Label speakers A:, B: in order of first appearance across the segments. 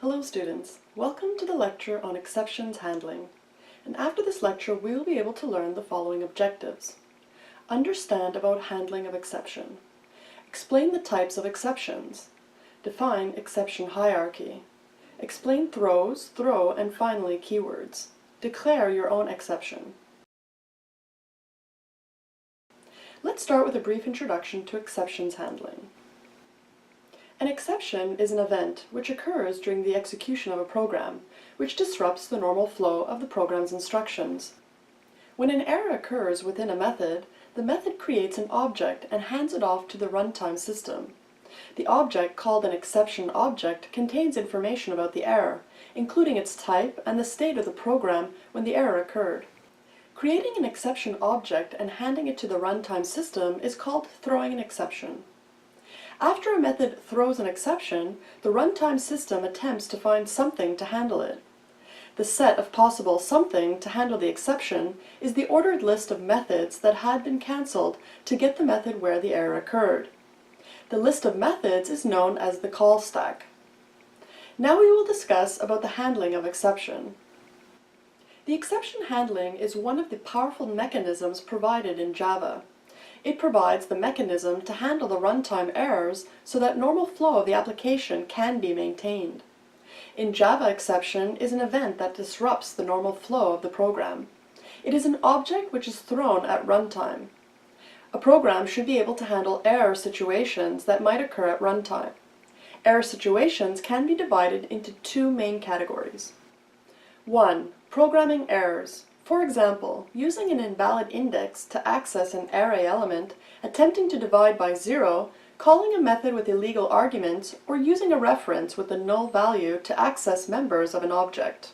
A: Hello students, welcome to the lecture on exceptions handling. And after this lecture we will be able to learn the following objectives. Understand about handling of exception. Explain the types of exceptions. Define exception hierarchy. Explain throws, throw, and finally keywords. Declare your own exception. Let's start with a brief introduction to exceptions handling. An exception is an event which occurs during the execution of a program, which disrupts the normal flow of the program's instructions. When an error occurs within a method, the method creates an object and hands it off to the runtime system. The object, called an exception object, contains information about the error, including its type and the state of the program when the error occurred. Creating an exception object and handing it to the runtime system is called throwing an exception. After a method throws an exception, the runtime system attempts to find something to handle it. The set of possible something to handle the exception is the ordered list of methods that had been cancelled to get the method where the error occurred. The list of methods is known as the call stack. Now we will discuss about the handling of exception. The exception handling is one of the powerful mechanisms provided in Java. It provides the mechanism to handle the runtime errors so that normal flow of the application can be maintained. In Java, exception is an event that disrupts the normal flow of the program. It is an object which is thrown at runtime. A program should be able to handle error situations that might occur at runtime. Error situations can be divided into two main categories. 1. Programming errors. For example, using an invalid index to access an array element, attempting to divide by 0, calling a method with illegal arguments, or using a reference with a null value to access members of an object.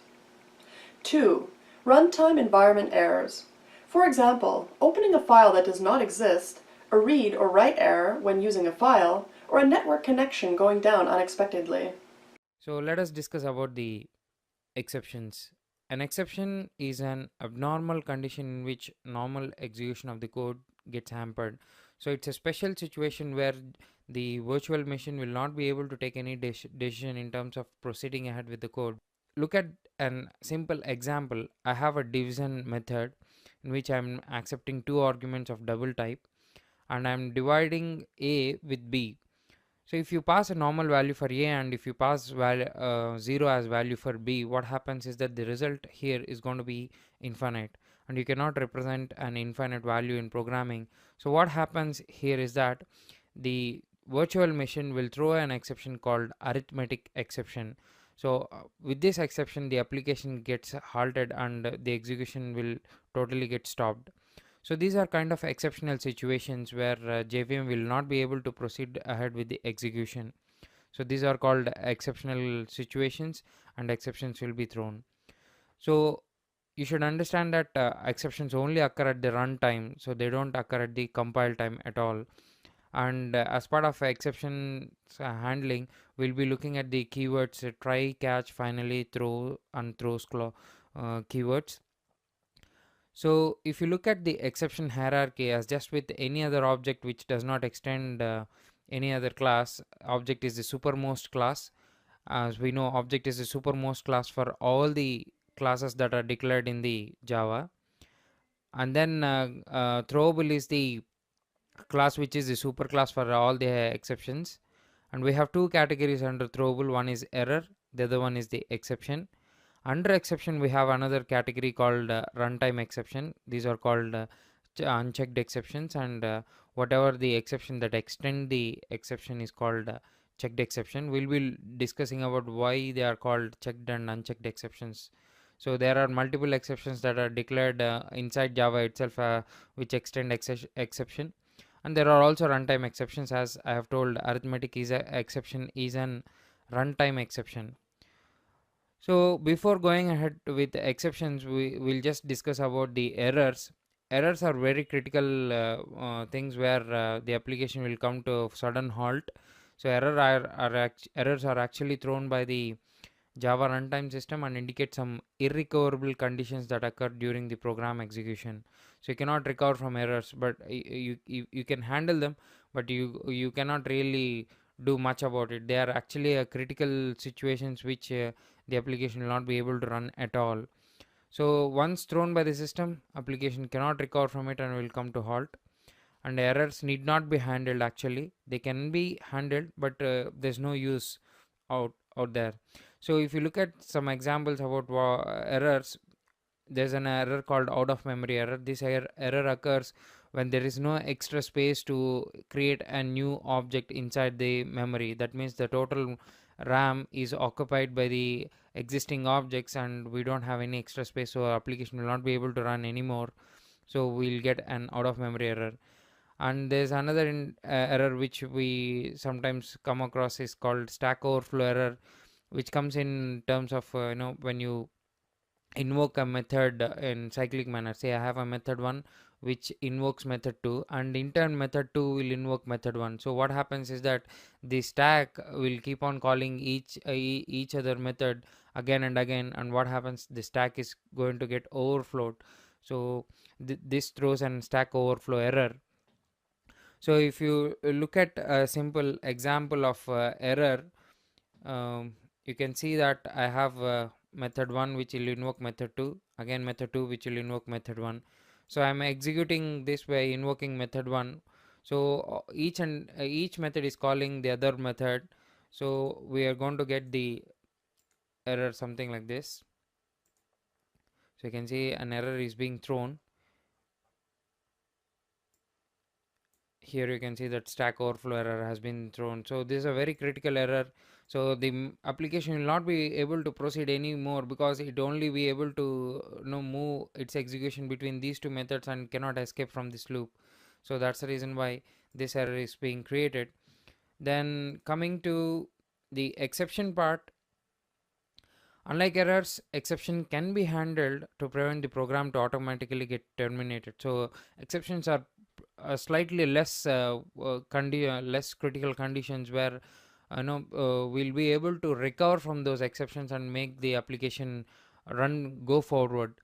A: 2. Runtime environment errors. For example, opening a file that does not exist, a read or write error when using a file, or a network connection going down unexpectedly.
B: So let us discuss about the exceptions. An exception is an abnormal condition in which normal execution of the code gets hampered. So it's a special situation where the virtual machine will not be able to take any decision in terms of proceeding ahead with the code. Look at an simple example. I have a division method in which I'm accepting two arguments of double type and I'm dividing A with B. So if you pass a normal value for A and if you pass 0 as value for B, what happens is that the result here is going to be infinite, and you cannot represent an infinite value in programming. So what happens here is that the virtual machine will throw an exception called arithmetic exception. So with this exception, the application gets halted and the execution will totally get stopped. So these are kind of exceptional situations where JVM will not be able to proceed ahead with the execution. So these are called exceptional situations and exceptions will be thrown. So you should understand that exceptions only occur at the runtime, so they don't occur at the compile time at all. And as part of exception handling, we'll be looking at the keywords try, catch, finally, throw, and throws keywords. So if you look at the exception hierarchy as just with any other object which does not extend any other class, object is the supermost class. As we know, object is the supermost class for all the classes that are declared in the Java. And then throwable is the class which is the superclass for all the exceptions. And we have two categories under throwable. One is error, the other one is the exception. Under exception, we have another category called runtime exception. These are called unchecked exceptions, and whatever the exception that extend the exception is called checked exception. We'll be discussing about why they are called checked and unchecked exceptions. So there are multiple exceptions that are declared inside Java itself, which extend exception, and there are also runtime exceptions. As I have told, arithmetic is a exception is an runtime exception. So before going ahead with the exceptions, we will just discuss about the errors. Errors are very critical things where the application will come to a sudden halt. So errors are actually thrown by the Java runtime system and indicate some irrecoverable conditions that occur during the program execution. So you cannot recover from errors, but you can handle them, but you cannot really do much about it. They are actually critical situations which the application will not be able to run at all. So once thrown by the system, application cannot recover from it and will come to halt. And errors need not be handled. Actually, they can be handled, but there's no use out there. So if you look at some examples about errors, there's an error called out of memory error. This error occurs when there is no extra space to create a new object inside the memory. That means the total RAM is occupied by the existing objects and we don't have any extra space, so our application will not be able to run anymore. So we'll get an out of memory error. And there's another error which we sometimes come across is called stack overflow error, which comes in terms of when you invoke a method in cyclic manner. Say I have a method 1 which invokes method 2, and in turn method 2 will invoke method 1. So what happens is that the stack will keep on calling each other method again and again, and what happens, the stack is going to get overflowed. So this throws an stack overflow error. So if you look at a simple example of error, you can see that I have method 1 which will invoke method 2, again method 2 which will invoke method 1. So I'm executing this by invoking method 1. So each method is calling the other method. So we are going to get the error something like this. So you can see an error is being thrown. Here you can see that stack overflow error has been thrown. So this is a very critical error. So the application will not be able to proceed anymore because it only be able to move its execution between these two methods and cannot escape from this loop. So that's the reason why this error is being created. Then coming to the exception part, unlike errors, exception can be handled to prevent the program to automatically get terminated. So exceptions are slightly less critical conditions where we'll be able to recover from those exceptions and make the application go forward.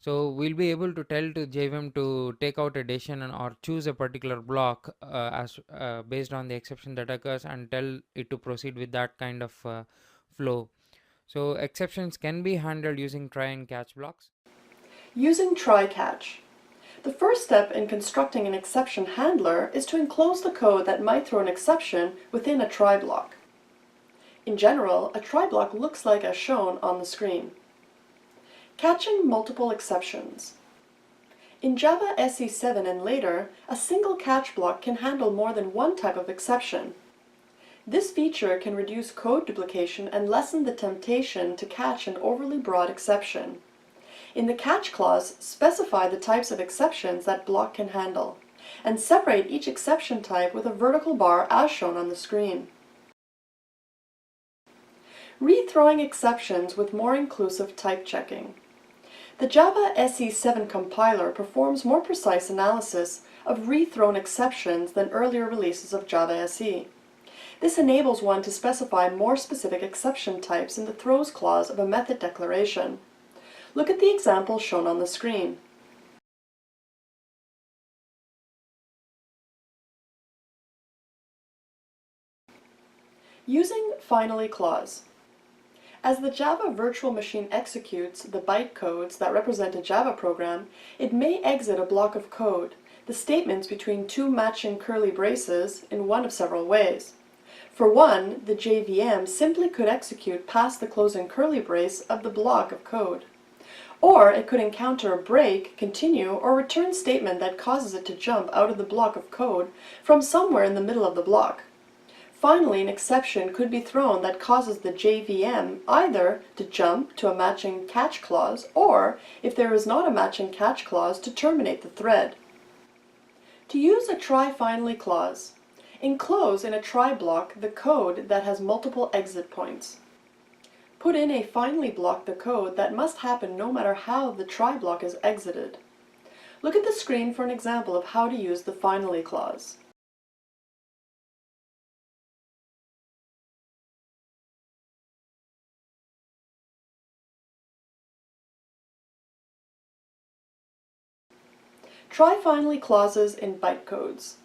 B: So we'll be able to tell to JVM to take out a decision or choose a particular block as based on the exception that occurs, and tell it to proceed with that kind of flow. So exceptions can be handled using try and catch blocks.
A: Using try-catch. The first step in constructing an exception handler is to enclose the code that might throw an exception within a try block. In general, a try block looks like as shown on the screen. Catching multiple exceptions. In Java SE7 and later, a single catch block can handle more than one type of exception. This feature can reduce code duplication and lessen the temptation to catch an overly broad exception. In the catch clause, specify the types of exceptions that block can handle, and separate each exception type with a vertical bar as shown on the screen. Rethrowing exceptions with more inclusive type checking. The Java SE7 compiler performs more precise analysis of rethrown exceptions than earlier releases of Java SE. This enables one to specify more specific exception types in the throws clause of a method declaration. Look at the example shown on the screen. Using finally clause. As the Java virtual machine executes the bytecodes that represent a Java program, it may exit a block of code, the statements between two matching curly braces, in one of several ways. For one, the JVM simply could execute past the closing curly brace of the block of code. Or it could encounter a break, continue, or return statement that causes it to jump out of the block of code from somewhere in the middle of the block. Finally, an exception could be thrown that causes the JVM either to jump to a matching catch clause, or, if there is not a matching catch clause, to terminate the thread. To use a try finally clause, enclose in a try block the code that has multiple exit points. Put in a finally block the code that must happen no matter how the try block is exited. Look at the screen for an example of how to use the finally clause. Try finally clauses in bytecodes.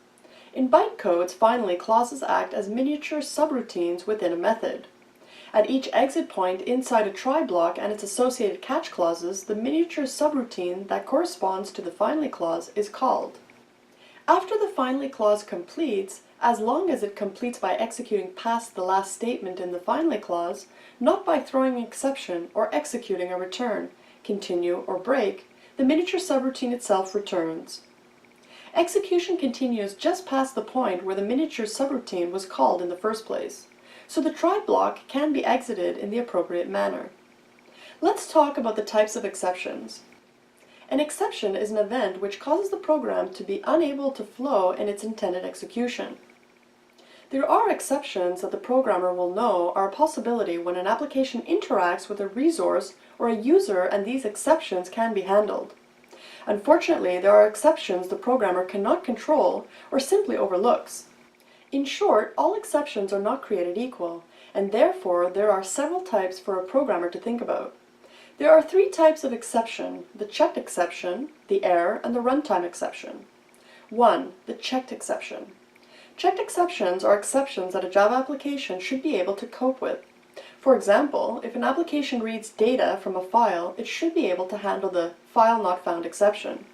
A: In bytecodes, finally, clauses act as miniature subroutines within a method. At each exit point inside a try block and its associated catch clauses, the miniature subroutine that corresponds to the finally clause is called. After the finally clause completes, as long as it completes by executing past the last statement in the finally clause, not by throwing an exception or executing a return, continue, or break, the miniature subroutine itself returns. Execution continues just past the point where the miniature subroutine was called in the first place, so the try block can be exited in the appropriate manner. Let's talk about the types of exceptions. An exception is an event which causes the program to be unable to flow in its intended execution. There are exceptions that the programmer will know are a possibility when an application interacts with a resource or a user, and these exceptions can be handled. Unfortunately, there are exceptions the programmer cannot control or simply overlooks. In short, all exceptions are not created equal, and therefore there are several types for a programmer to think about. There are three types of exception: the checked exception, the error, and the runtime exception. 1. The checked exception. Checked exceptions are exceptions that a Java application should be able to cope with. For example, if an application reads data from a file, it should be able to handle the file not found exception.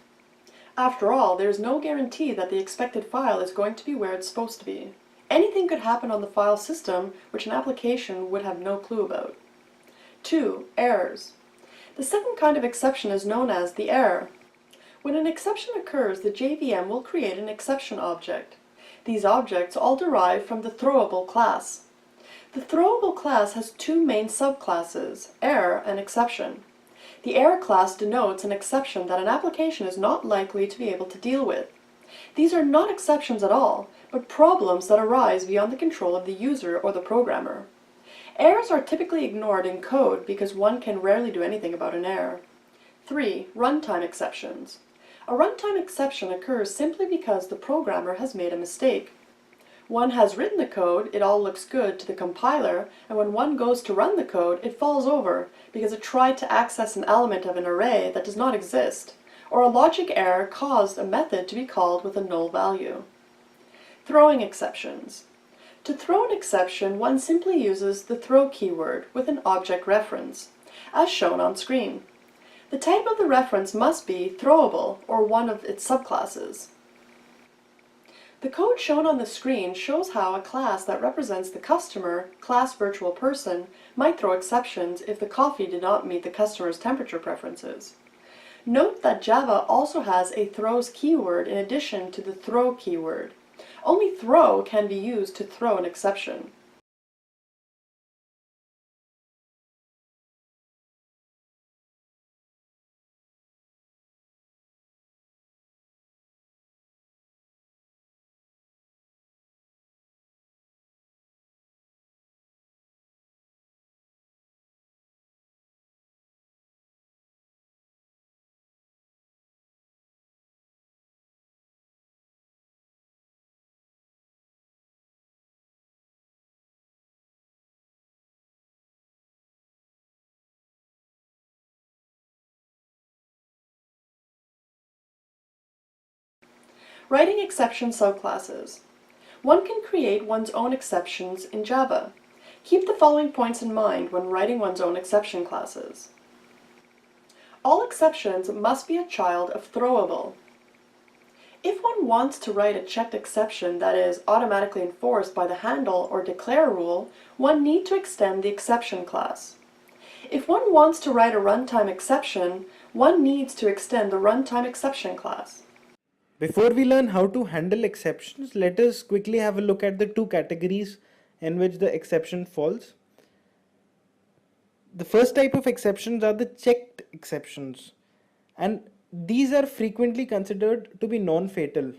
A: After all, there is no guarantee that the expected file is going to be where it's supposed to be. Anything could happen on the file system which an application would have no clue about. 2. Errors. The second kind of exception is known as the error. When an exception occurs, the JVM will create an exception object. These objects all derive from the throwable class. The throwable class has two main subclasses, error and exception. The error class denotes an exception that an application is not likely to be able to deal with. These are not exceptions at all, but problems that arise beyond the control of the user or the programmer. Errors are typically ignored in code because one can rarely do anything about an error. 3. Runtime exceptions. A runtime exception occurs simply because the programmer has made a mistake. One has written the code, it all looks good to the compiler, and when one goes to run the code, it falls over because it tried to access an element of an array that does not exist, or a logic error caused a method to be called with a null value. Throwing exceptions. To throw an exception, one simply uses the throw keyword with an object reference, as shown on screen. The type of the reference must be throwable or one of its subclasses. The code shown on the screen shows how a class that represents the customer, class virtual person, might throw exceptions if the coffee did not meet the customer's temperature preferences. Note that Java also has a throws keyword in addition to the throw keyword. Only throw can be used to throw an exception. Writing exception subclasses. One can create one's own exceptions in Java. Keep the following points in mind when writing one's own exception classes. All exceptions must be a child of throwable. If one wants to write a checked exception that is automatically enforced by the handle or declare rule, one needs to extend the exception class. If one wants to write a runtime exception, one needs to extend the runtime exception class.
C: Before we learn how to handle exceptions, let us quickly have a look at the two categories in which the exception falls. The first type of exceptions are the checked exceptions, and these are frequently considered to be non-fatal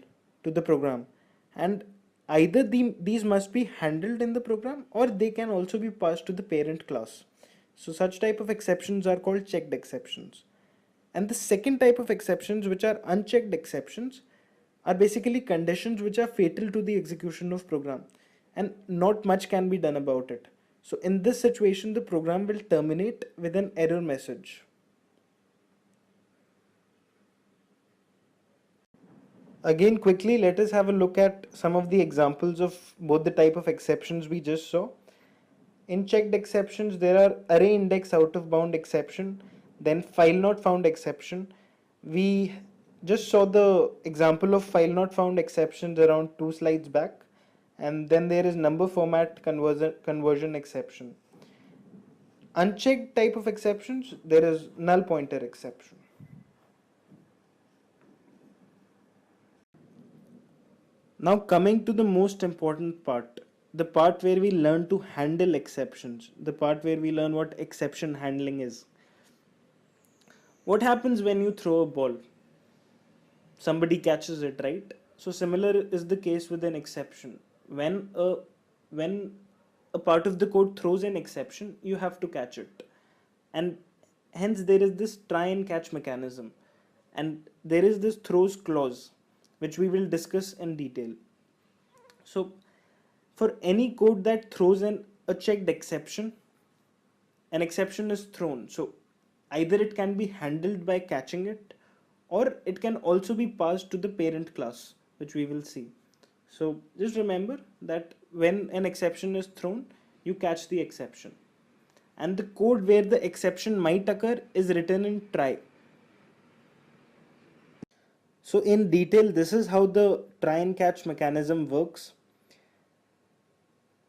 C: to the program, and either these must be handled in the program or they can also be passed to the parent class. So such type of exceptions are called checked exceptions. And the second type of exceptions, which are unchecked exceptions, are basically conditions which are fatal to the execution of program, and not much can be done about it. So in this situation, the program will terminate with an error message. Again, quickly, let us have a look at some of the examples of both the type of exceptions we just saw. In checked exceptions, there are array index out of bound exception, then file not found exception. We just saw the example of file not found exceptions around 2 slides back, and then there is number format conversion exception. Unchecked type of exceptions, there is null pointer exception. Now coming to the most important part, the part where we learn to handle exceptions, the part where we learn what exception handling is. What happens when you throw a ball? Somebody catches it, right? So similar is the case with an exception. When a part of the code throws an exception, you have to catch it. And hence there is this try and catch mechanism. And there is this throws clause, which we will discuss in detail. So for any code that throws a checked exception, an exception is thrown. So either it can be handled by catching it, or it can also be passed to the parent class, which we will see. So just remember that when an exception is thrown, you catch the exception. And the code where the exception might occur is written in try. So in detail, this is how the try and catch mechanism works.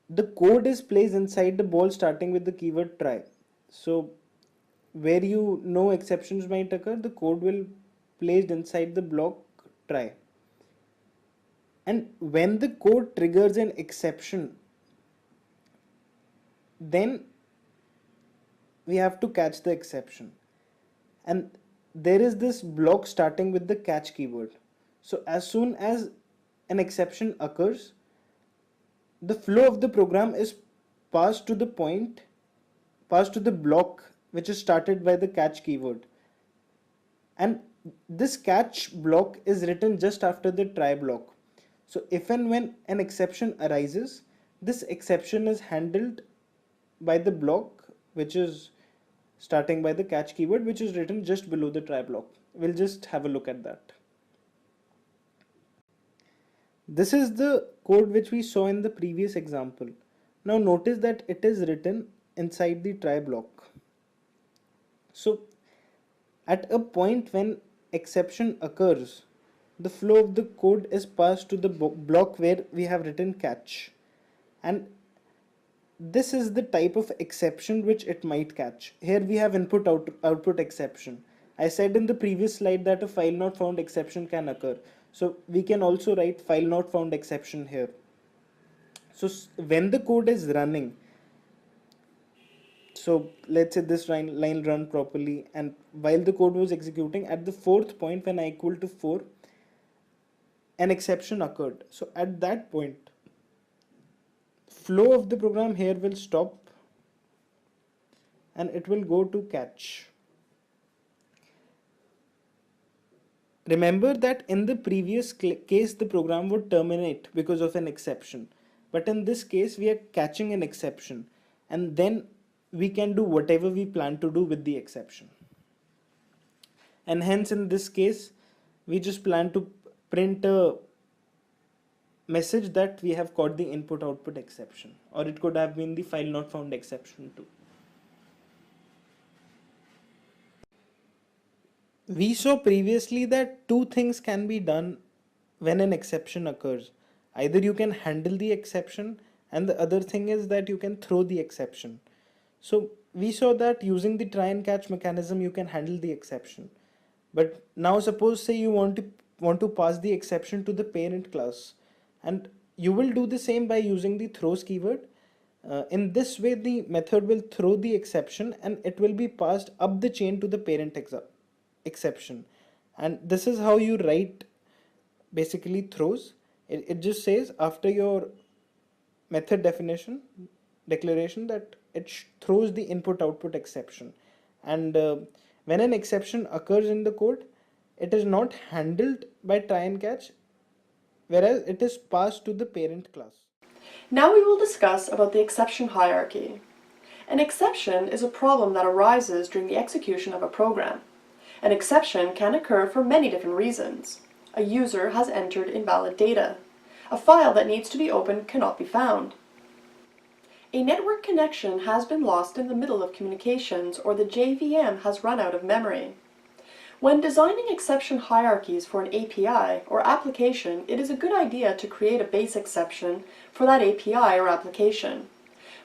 C: The code is placed inside the ball starting with the keyword try. So where you know exceptions might occur, the code will placed inside the block try. And when the code triggers an exception, then we have to catch the exception. And there is this block starting with the catch keyword. So as soon as an exception occurs, the flow of the program is passed to the block which is started by the catch keyword. And this catch block is written just after the try block. So if and when an exception arises, this exception is handled by the block which is starting by the catch keyword, which is written just below the try block. We'll just have a look at that. This is the code which we saw in the previous example. Now notice that it is written inside the try block. So at a point when exception occurs, the flow of the code is passed to the block where we have written catch. And this is the type of exception which it might catch. Here we have input output exception. I said in the previous slide that a file not found exception can occur. So we can also write file not found exception here. So when the code is running, so let's say this line run properly, and while the code was executing, at the fourth point when I equal to 4, an exception occurred. So at that point, flow of the program here will stop and it will go to catch. Remember that in the previous case the program would terminate because of an exception, but in this case we are catching an exception, and then we can do whatever we plan to do with the exception. And hence in this case we just plan to print a message that we have caught the input output exception, or it could have been the file not found exception too. We saw previously that two things can be done when an exception occurs. Either you can handle the exception, and the other thing is that you can throw the exception. So we saw that using the try and catch mechanism you can handle the exception. But now suppose say you want to pass the exception to the parent class, and you will do the same by using the throws keyword. In this way the method will throw the exception and it will be passed up the chain to the parent exception. And this is how you write basically throws. It just says after your method declaration that it throws the input output exception. And when an exception occurs in the code, it is not handled by try and catch, whereas it is passed to the parent class.
A: Now we will discuss about the exception hierarchy. An exception is a problem that arises during the execution of a program. An exception can occur for many different reasons. A user has entered invalid data. A file that needs to be opened cannot be found. A network connection has been lost in the middle of communications, or the JVM has run out of memory. When designing exception hierarchies for an API or application, it is a good idea to create a base exception for that API or application.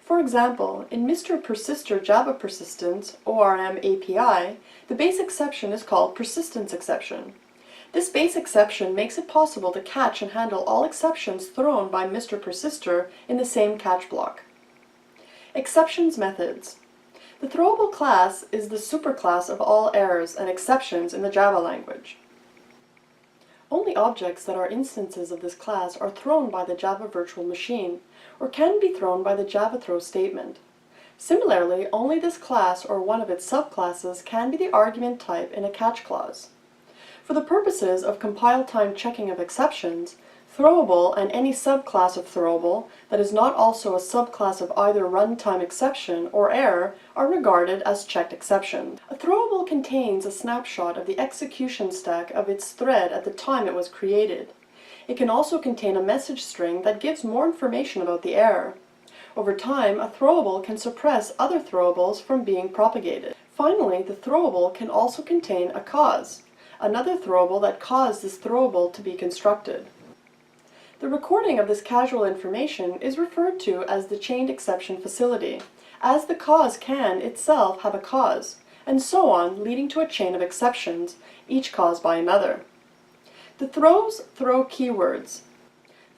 A: For example, in Mr. Persister Java Persistence ORM API, the base exception is called persistence exception. This base exception makes it possible to catch and handle all exceptions thrown by Mr. Persister in the same catch block. Exceptions methods. The throwable class is the superclass of all errors and exceptions in the Java language. Only objects that are instances of this class are thrown by the Java virtual machine, or can be thrown by the Java throw statement. Similarly, only this class or one of its subclasses can be the argument type in a catch clause. For the purposes of compile time checking of exceptions, throwable and any subclass of throwable that is not also a subclass of either runtime exception or error are regarded as checked exceptions. A throwable contains a snapshot of the execution stack of its thread at the time it was created. It can also contain a message string that gives more information about the error. Over time, a throwable can suppress other throwables from being propagated. Finally, the throwable can also contain a cause, another throwable that caused this throwable to be constructed. The recording of this causal information is referred to as the chained exception facility, as the cause can itself have a cause, and so on, leading to a chain of exceptions, each caused by another. The throws throw keywords.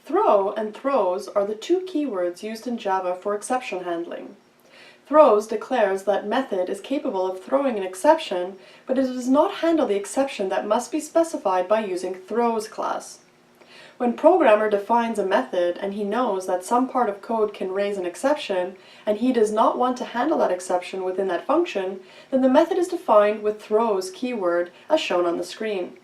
A: Throw and throws are the two keywords used in Java for exception handling. Throws declares that method is capable of throwing an exception, but it does not handle the exception that must be specified by using throws class. When programmer defines a method and he knows that some part of code can raise an exception and he does not want to handle that exception within that function, then the method is defined with throws keyword as shown on the screen.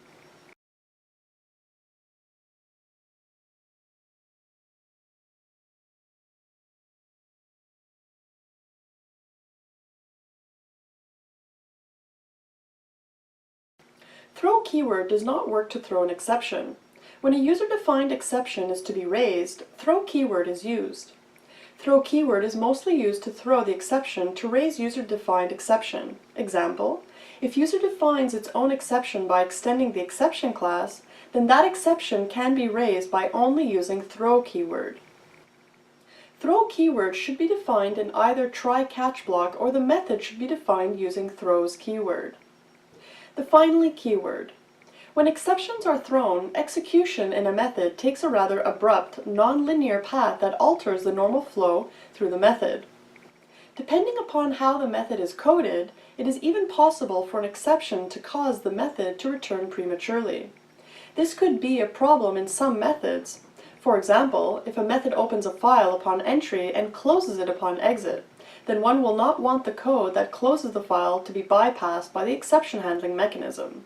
A: Throw keyword does not work to throw an exception. When a user-defined exception is to be raised, throw keyword is used. Throw keyword is mostly used to throw the exception to raise user-defined exception. Example, if user defines its own exception by extending the exception class, then that exception can be raised by only using throw keyword. Throw keyword should be defined in either try catch block, or the method should be defined using throws keyword. The finally keyword. When exceptions are thrown, execution in a method takes a rather abrupt, non-linear path that alters the normal flow through the method. Depending upon how the method is coded, it is even possible for an exception to cause the method to return prematurely. This could be a problem in some methods. For example, if a method opens a file upon entry and closes it upon exit, then one will not want the code that closes the file to be bypassed by the exception handling mechanism.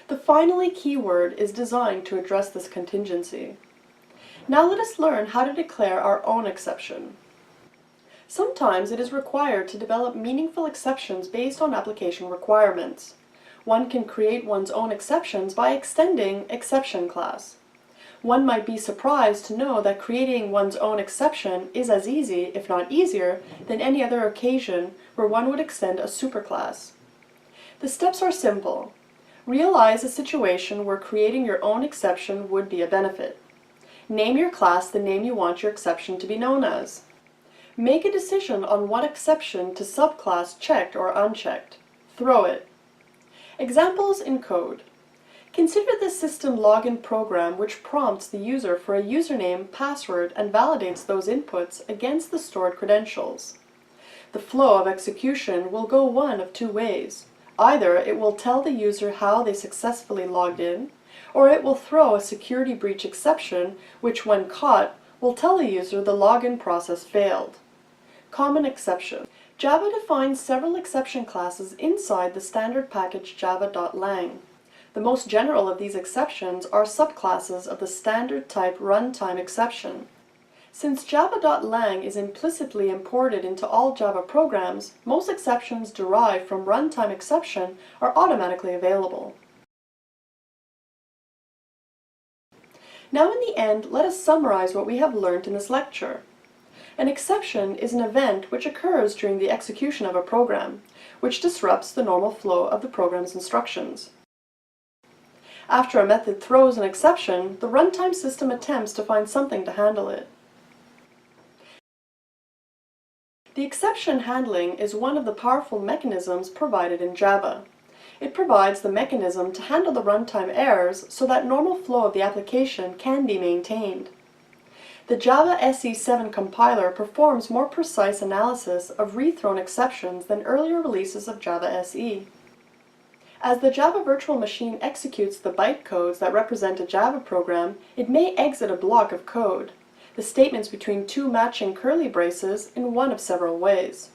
A: The finally keyword is designed to address this contingency. Now let us learn how to declare our own exception. Sometimes it is required to develop meaningful exceptions based on application requirements. One can create one's own exceptions by extending exception class. One might be surprised to know that creating one's own exception is as easy, if not easier, than any other occasion where one would extend a superclass. The steps are simple. Realize a situation where creating your own exception would be a benefit. Name your class the name you want your exception to be known as. Make a decision on what exception to subclass checked or unchecked. Throw it. Examples in code. Consider the system login program which prompts the user for a username, password, and validates those inputs against the stored credentials. The flow of execution will go one of two ways. Either it will tell the user how they successfully logged in, or it will throw a security breach exception which, when caught, will tell the user the login process failed. Common exception. Java defines several exception classes inside the standard package java.lang. The most general of these exceptions are subclasses of the standard type runtime exception. Since java.lang is implicitly imported into all Java programs, most exceptions derived from runtime exception are automatically available. Now in the end, let us summarize what we have learned in this lecture. An exception is an event which occurs during the execution of a program, which disrupts the normal flow of the program's instructions. After a method throws an exception, the runtime system attempts to find something to handle it. The exception handling is one of the powerful mechanisms provided in Java. It provides the mechanism to handle the runtime errors so that normal flow of the application can be maintained. The Java SE7 compiler performs more precise analysis of rethrown exceptions than earlier releases of Java SE. As the Java virtual machine executes the bytecodes that represent a Java program, it may exit a block of code, the statements between two matching curly braces, in one of several ways.